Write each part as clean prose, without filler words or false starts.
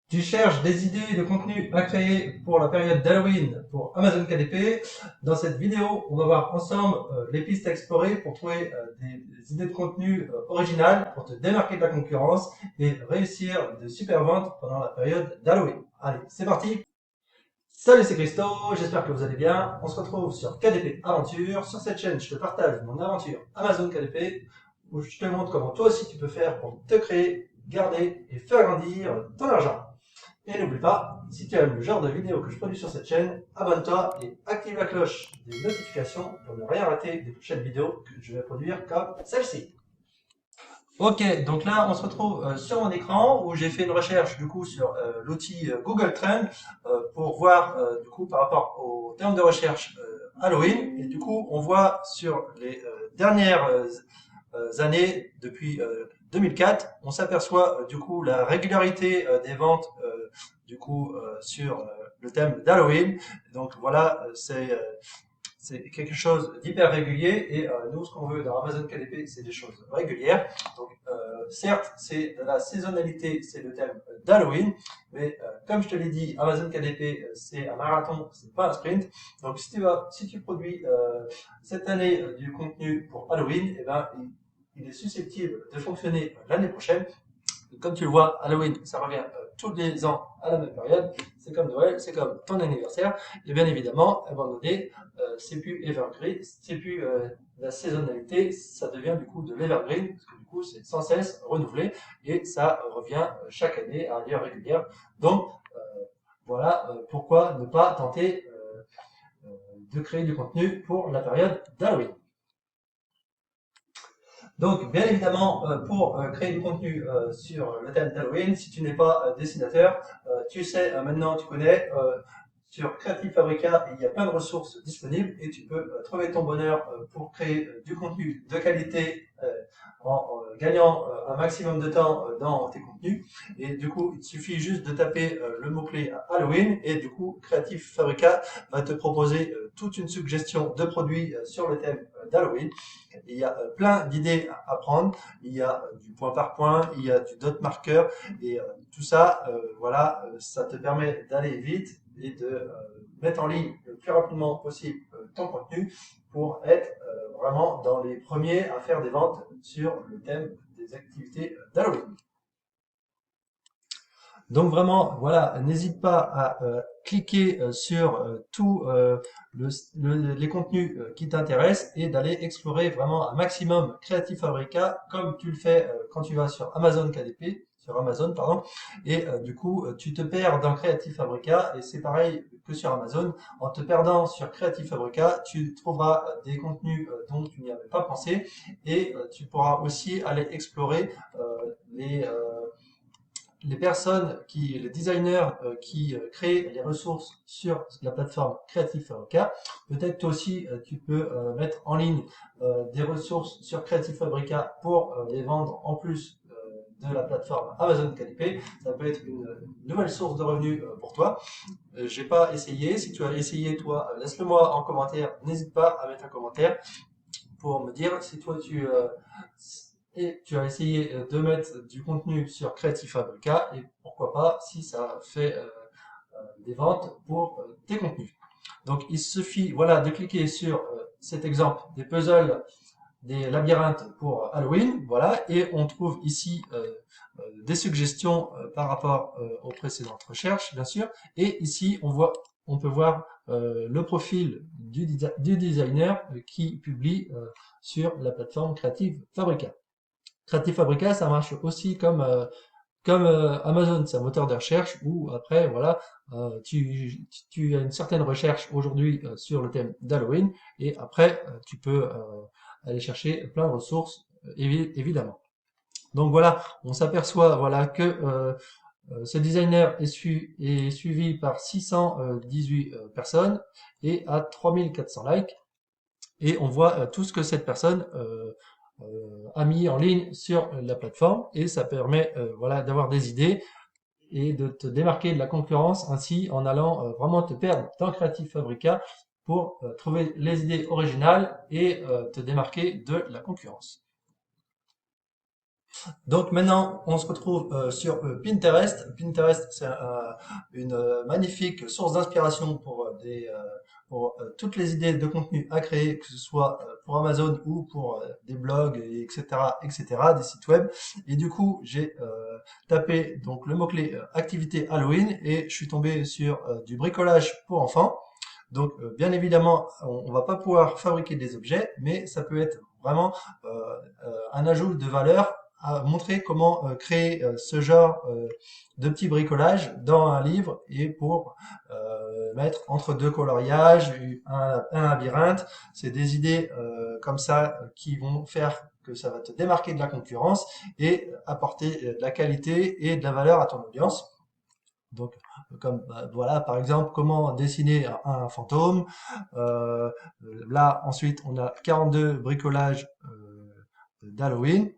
Tu cherches des idées de contenu à créer pour la période d'Halloween pour Amazon KDP. Dans cette vidéo, on va voir ensemble les pistes à explorer pour trouver des idées de contenu originales pour te démarquer de la concurrence et réussir de super ventes pendant la période d'Halloween. Allez, c'est parti. Salut, c'est Christo, j'espère que vous allez bien. On se retrouve sur KDP Aventure. Sur cette chaîne, je te partage mon aventure Amazon KDP où je te montre comment toi aussi tu peux faire pour te créer, garder et faire grandir ton argent. Et n'oublie pas, si tu aimes le genre de vidéo que je produis sur cette chaîne, abonne-toi et active la cloche des notifications pour ne rien rater des prochaines vidéos que je vais produire comme celle-ci. Ok, donc là on se retrouve sur mon écran où j'ai fait une recherche du coup sur l'outil Google Trends pour voir du coup par rapport au terme de recherche Halloween, et du coup on voit sur les dernières années depuis 2004, on s'aperçoit du coup la régularité des ventes du coup sur le thème d'Halloween. Donc voilà, c'est quelque chose d'hyper régulier, et nous ce qu'on veut dans Amazon KDP c'est des choses régulières. Donc certes c'est de la saisonnalité, c'est le thème d'Halloween, mais comme je te l'ai dit, Amazon KDP c'est un marathon, c'est pas un sprint. Donc si tu produis cette année du contenu pour Halloween, et ben il est susceptible de fonctionner l'année prochaine. Comme tu le vois, Halloween, ça revient tous les ans à la même période. C'est comme Noël, c'est comme ton anniversaire. Et bien évidemment, à un moment donné, c'est plus evergreen, c'est plus la saisonnalité, ça devient du coup de l'evergreen, parce que du coup, c'est sans cesse renouvelé et ça revient chaque année à allure régulière. Donc, voilà pourquoi ne pas tenter de créer du contenu pour la période d'Halloween. Donc, bien évidemment, pour créer du contenu sur le thème d'Halloween, si tu n'es pas dessinateur, tu sais, maintenant tu connais, sur Creative Fabrica, il y a plein de ressources disponibles et tu peux trouver ton bonheur pour créer du contenu de qualité en gagnant un maximum de temps dans tes contenus. Et du coup, il suffit juste de taper le mot-clé Halloween, et du coup, Creative Fabrica va te proposer toute une suggestion de produits sur le thème d'Halloween. Il y a plein d'idées à prendre. Il y a du point par point, il y a du dot marker, et tout ça, voilà, ça te permet d'aller vite et de mettre en ligne le plus rapidement possible ton contenu pour être vraiment dans les premiers à faire des ventes sur le thème des activités d'Halloween. Donc vraiment, voilà, n'hésite pas à cliquer sur tous les contenus qui t'intéressent et d'aller explorer vraiment un maximum Creative Fabrica comme tu le fais quand tu vas sur Amazon KDP, sur Amazon, pardon, et du coup tu te perds dans Creative Fabrica, et c'est pareil que sur Amazon. En te perdant sur Creative Fabrica, tu trouveras des contenus dont tu n'y avais pas pensé, et tu pourras aussi aller explorer les personnes les designers qui créent les ressources sur la plateforme Creative Fabrica. Peut-être toi aussi, tu peux mettre en ligne des ressources sur Creative Fabrica pour les vendre en plus de la plateforme Amazon KDP. Ça peut être une nouvelle source de revenus pour toi. J'ai pas essayé. Si tu as essayé, toi, laisse-le moi en commentaire. N'hésite pas à mettre un commentaire pour me dire si toi tu as essayé de mettre du contenu sur Creative Fabrica, et pourquoi pas si ça fait des ventes pour tes contenus. Donc il suffit voilà de cliquer sur cet exemple des puzzles, des labyrinthes pour Halloween, voilà, et on trouve ici des suggestions par rapport aux précédentes recherches, bien sûr. Et ici on peut voir le profil du designer qui publie sur la plateforme Creative Fabrica. Creative Fabrica, ça marche aussi comme Amazon, c'est un moteur de recherche où après, voilà, tu as une certaine recherche aujourd'hui sur le thème d'Halloween, et après, tu peux aller chercher plein de ressources, évidemment. Donc voilà, on s'aperçoit voilà que ce designer est suivi par 618 personnes et à 3400 likes, et on voit tout ce que cette personne a mis en ligne sur la plateforme, et ça permet voilà d'avoir des idées et de te démarquer de la concurrence ainsi en allant vraiment te perdre dans Creative Fabrica pour trouver les idées originales et te démarquer de la concurrence. Donc maintenant, on se retrouve sur Pinterest. Pinterest, c'est une magnifique source d'inspiration pour toutes les idées de contenu à créer, que ce soit pour Amazon ou pour des blogs, et etc., etc., des sites web. Et du coup, j'ai tapé donc le mot-clé activité Halloween et je suis tombé sur du bricolage pour enfants. Donc, bien évidemment, on va pas pouvoir fabriquer des objets, mais ça peut être vraiment un ajout de valeur à montrer comment créer ce genre de petit bricolage dans un livre et pour mettre entre deux coloriages, un labyrinthe. C'est des idées comme ça qui vont faire que ça va te démarquer de la concurrence et apporter de la qualité et de la valeur à ton audience. Donc, comme voilà, par exemple, comment dessiner un fantôme. Euh, Là, ensuite, on a 42 bricolages d'Halloween.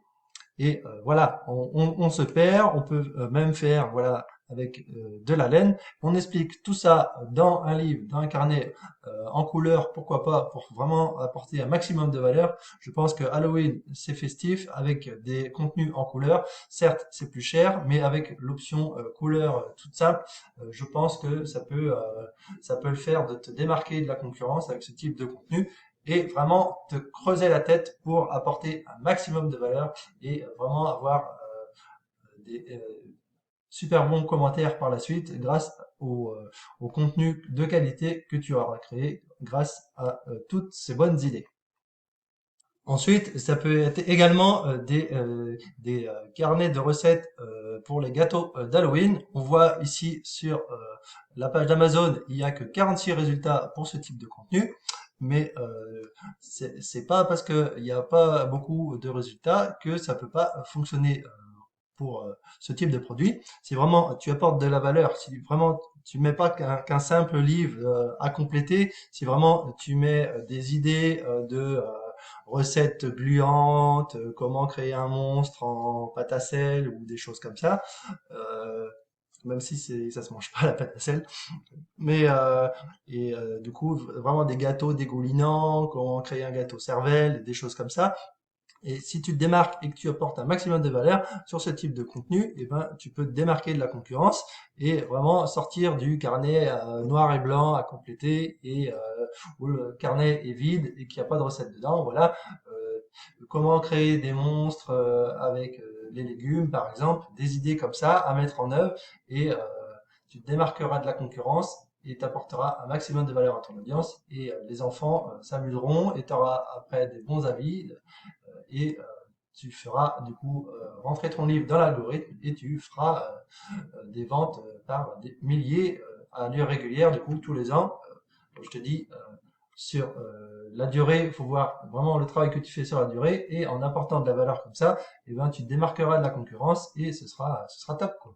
Et voilà, on se perd, on peut même faire voilà avec de la laine. On explique tout ça dans un livre, dans un carnet en couleur, pourquoi pas, pour vraiment apporter un maximum de valeur. Je pense que Halloween, c'est festif avec des contenus en couleur. Certes, c'est plus cher, mais avec l'option couleur toute simple, je pense que ça peut le faire de te démarquer de la concurrence avec ce type de contenu et vraiment te creuser la tête pour apporter un maximum de valeur et vraiment avoir des super bons commentaires par la suite grâce au contenu de qualité que tu auras créé grâce à toutes ces bonnes idées. Ensuite, ça peut être également des carnets de recettes pour les gâteaux d'Halloween. On voit ici sur la page d'Amazon, il n'y a que 46 résultats pour ce type de contenu. Mais c'est pas parce qu'il n'y a pas beaucoup de résultats que ça peut pas fonctionner pour ce type de produit. Si vraiment tu apportes de la valeur, si vraiment tu mets pas qu'un simple livre à compléter, si vraiment tu mets des idées de recettes gluantes, comment créer un monstre en pâte à sel ou des choses comme ça, euh, même si ça se mange pas la pâte à sel, mais du coup vraiment des gâteaux dégoulinants, comment créer un gâteau cervelle, des choses comme ça. Et si tu te démarques et que tu apportes un maximum de valeur sur ce type de contenu, eh ben, tu peux te démarquer de la concurrence et vraiment sortir du carnet noir et blanc à compléter et où le carnet est vide et qu'il n'y a pas de recette dedans. Voilà, comment créer des monstres avec les légumes, par exemple, des idées comme ça à mettre en œuvre et tu te démarqueras de la concurrence et t'apporteras un maximum de valeur à ton audience et les enfants s'amuseront et tu auras après des bons avis et tu feras du coup rentrer ton livre dans l'algorithme et tu feras des ventes par des milliers à allure régulière, du coup tous les ans. Je te dis, sur la durée, il faut voir vraiment le travail que tu fais sur la durée et en apportant de la valeur comme ça, eh ben, tu te démarqueras de la concurrence et ce sera top, quoi.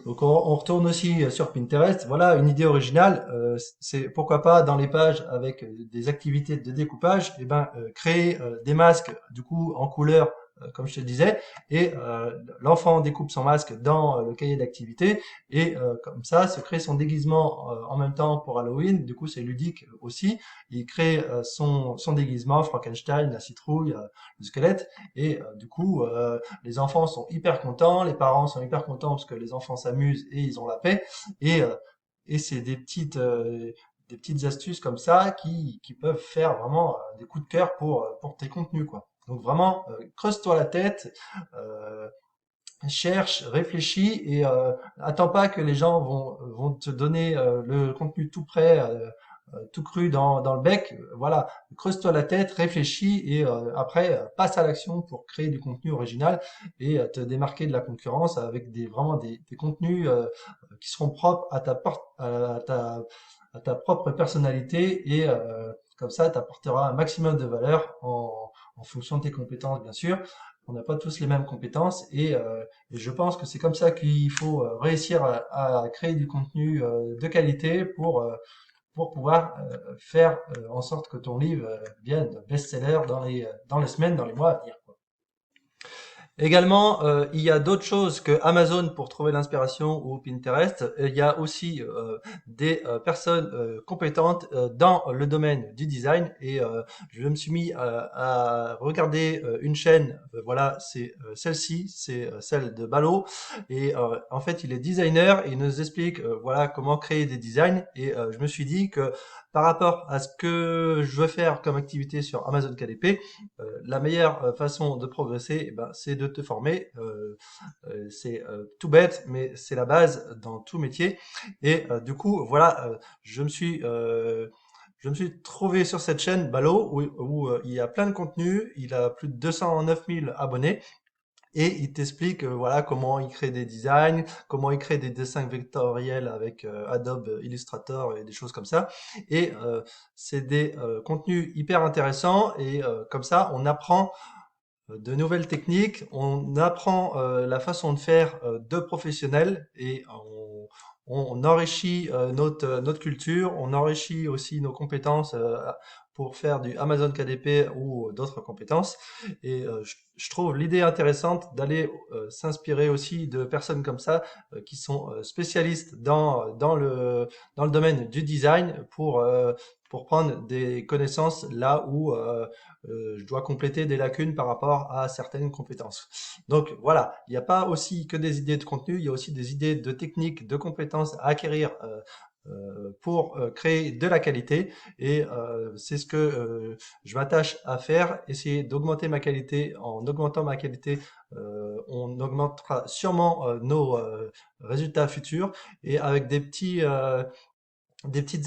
Donc on retourne aussi sur Pinterest. Voilà une idée originale. C'est pourquoi pas dans les pages avec des activités de découpage, et ben créer des masques du coup en couleur comme je te disais, et l'enfant découpe son masque dans le cahier d'activité et comme ça se crée son déguisement en même temps pour Halloween. Du coup c'est ludique aussi. Il crée son déguisement, Frankenstein, la citrouille, le squelette, et du coup les enfants sont hyper contents, les parents sont hyper contents parce que les enfants s'amusent et ils ont la paix. Et, euh, et c'est des petites astuces comme ça qui peuvent faire vraiment des coups de cœur pour tes contenus, quoi. Donc vraiment, creuse-toi la tête, euh, cherche, réfléchis et attends pas que les gens vont te donner le contenu tout prêt, tout cru dans le bec. Voilà, creuse-toi la tête, réfléchis et après passe à l'action pour créer du contenu original et te démarquer de la concurrence avec vraiment des contenus qui seront propres à ta propre personnalité et comme ça, tu apporteras un maximum de valeur en fonction de tes compétences, bien sûr. On n'a pas tous les mêmes compétences et je pense que c'est comme ça qu'il faut réussir à créer du contenu de qualité pour pouvoir faire en sorte que ton livre devienne best-seller dans les semaines, dans les mois à venir, quoi. Également, il y a d'autres choses que Amazon pour trouver l'inspiration ou Pinterest. Il y a aussi des personnes compétentes dans le domaine du design et je me suis mis à regarder une chaîne. Voilà, c'est celle-ci, c'est celle de Balo et en fait, il est designer et il nous explique voilà comment créer des designs et je me suis dit que par rapport à ce que je veux faire comme activité sur Amazon KDP, la meilleure façon de progresser, eh ben, c'est de te former. C'est tout bête, mais c'est la base dans tout métier. Et du coup, voilà, je me suis trouvé sur cette chaîne Balo où il y a plein de contenu. Il a plus de 209 000 abonnés. Et il t'explique voilà comment il crée des designs, comment il crée des dessins vectoriels avec Adobe Illustrator et des choses comme ça. Et c'est des contenus hyper intéressants et comme ça on apprend de nouvelles techniques, on apprend la façon de faire de professionnels et on enrichit notre culture, on enrichit aussi nos compétences pour faire du Amazon KDP ou d'autres compétences. Et je trouve l'idée intéressante d'aller s'inspirer aussi de personnes comme ça qui sont spécialistes dans le domaine du design pour prendre des connaissances là où je dois compléter des lacunes par rapport à certaines compétences. Donc voilà, il n'y a pas aussi que des idées de contenu, il y a aussi des idées de techniques, de compétences à acquérir pour créer de la qualité et c'est ce que je m'attache à faire, essayer d'augmenter ma qualité. En augmentant ma qualité, on augmentera sûrement nos résultats futurs et avec des petites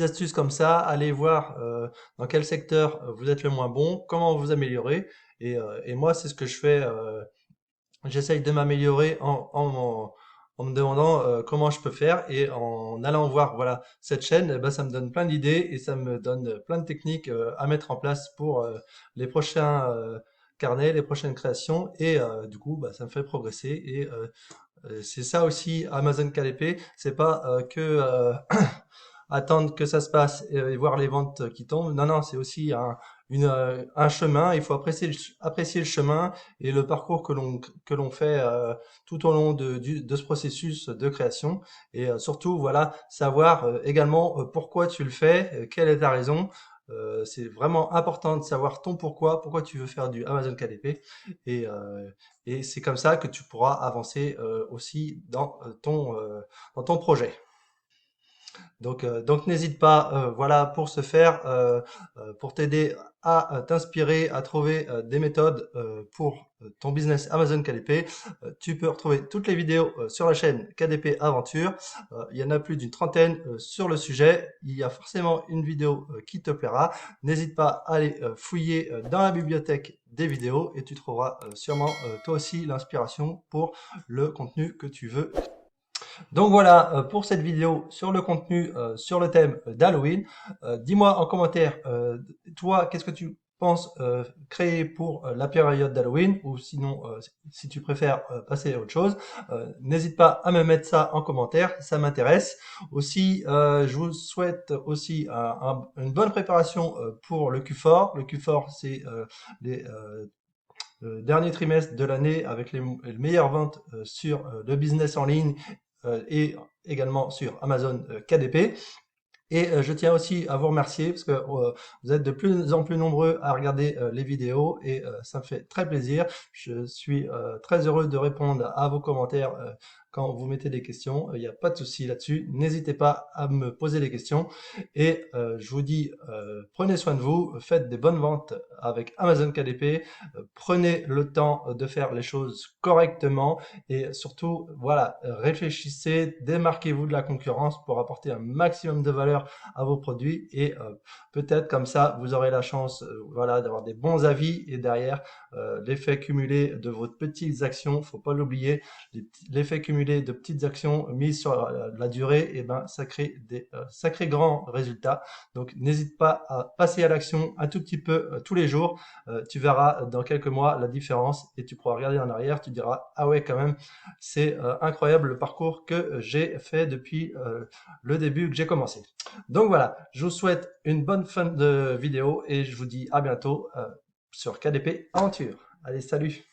astuces comme ça, allez voir dans quel secteur vous êtes le moins bon, comment vous améliorer. Et moi, c'est ce que je fais. J'essaye de m'améliorer en me demandant comment je peux faire et en allant voir voilà cette chaîne, eh ben, ça me donne plein d'idées et ça me donne plein de techniques à mettre en place pour les prochains carnets, les prochaines créations et du coup, bah, ça me fait progresser et c'est ça aussi Amazon KDP, c'est pas que attendre que ça se passe et voir les ventes qui tombent. Non, non, c'est aussi un chemin. Il faut apprécier le chemin et le parcours que l'on fait tout au long de ce processus de création. Et surtout, voilà, savoir également pourquoi tu le fais, quelle est ta raison. C'est vraiment important de savoir ton pourquoi tu veux faire du Amazon KDP. Et, euh, et c'est comme ça que tu pourras avancer aussi dans ton projet. Donc n'hésite pas, voilà, pour ce faire, pour t'aider à t'inspirer, à trouver des méthodes pour ton business Amazon KDP. Tu peux retrouver toutes les vidéos sur la chaîne KDP Aventure. Il y en a plus d'une trentaine sur le sujet. Il y a forcément une vidéo qui te plaira. N'hésite pas à aller fouiller dans la bibliothèque des vidéos et tu trouveras sûrement toi aussi l'inspiration pour le contenu que tu veux. Donc voilà pour cette vidéo sur le contenu, sur le thème d'Halloween. Dis-moi en commentaire, toi, qu'est-ce que tu penses créer pour la période d'Halloween ou sinon, si tu préfères passer à autre chose. N'hésite pas à me mettre ça en commentaire, ça m'intéresse. Aussi, je vous souhaite aussi une bonne préparation pour le Q4. Le Q4, c'est le dernier trimestre de l'année avec les meilleures ventes sur le business en ligne et également sur Amazon KDP. Et je tiens aussi à vous remercier parce que vous êtes de plus en plus nombreux à regarder les vidéos et ça me fait très plaisir. Je suis très heureux de répondre à vos commentaires quand vous mettez des questions. Il n'y a pas de souci là-dessus. N'hésitez pas à me poser des questions. Et je vous dis, prenez soin de vous, faites des bonnes ventes avec Amazon KDP, prenez le temps de faire les choses correctement et surtout, voilà, réfléchissez, démarquez-vous de la concurrence pour apporter un maximum de valeur à vos produits et peut-être comme ça, vous aurez la chance, voilà, d'avoir des bons avis et derrière l'effet cumulé de vos petites actions, faut pas l'oublier, l'effet cumulé de petites actions mises sur la durée, et ben ça crée des sacrés grands résultats. Donc n'hésite pas à passer à l'action un tout petit peu tous les jours. Tu verras dans quelques mois la différence et tu pourras regarder en arrière, tu diras ah ouais quand même c'est incroyable le parcours que j'ai fait depuis le début que j'ai commencé. Donc voilà, je vous souhaite une bonne fin de vidéo et je vous dis à bientôt sur KDP Aventure. Allez, salut!